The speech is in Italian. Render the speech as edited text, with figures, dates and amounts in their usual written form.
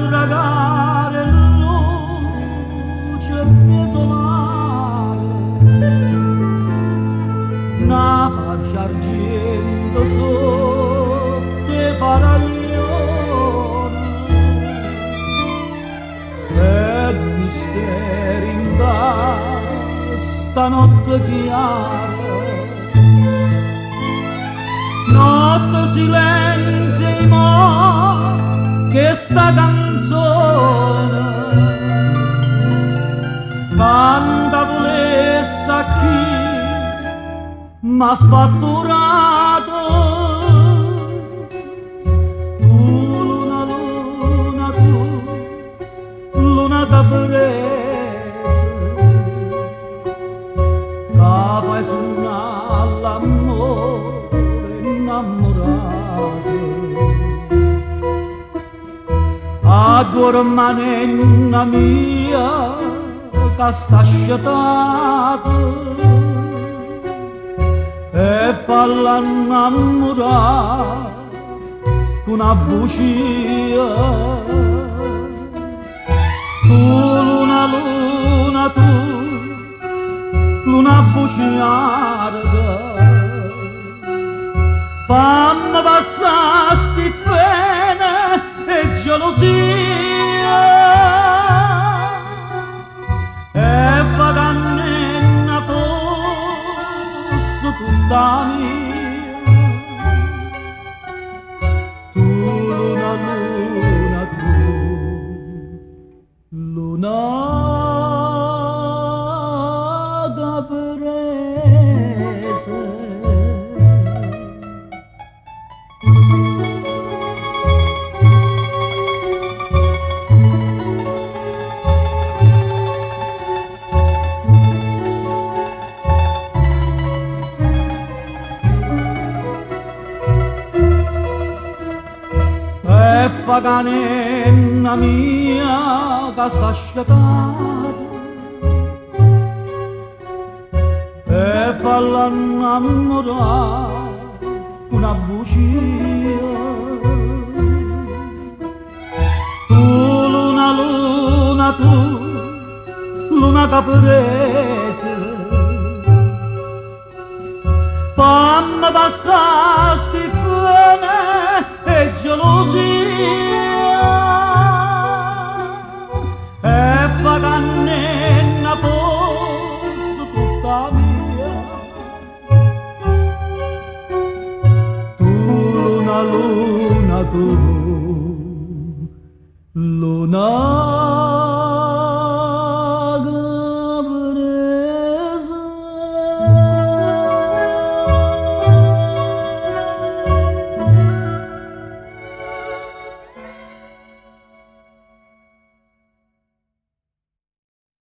dragare luce mezzo mare, una farcia argento sotto i faraglioni e misteri in stanotte chiara, notte silenzio che sta canzone canta volesse a chi m'ha fatturato. Tu luna luna, tu luna da prese che fai suonare l'amore innamorato. A dormanenna mia che sta sciatata e falla innamorare con una bugia. Tu luna luna, tu luna bugiarda, fammi passare sti pene e gelosia e fa che nonna fosse tutta mia. Tu luna luna, tu luna da prese. E fa canenna mia che sta sciatata e falla innamorare una bugia. Tu luna luna, tu luna caprese, fammi passare sti pene e gelosia e fa che nonna fosse tutta mia. Tu luna luna, tu luna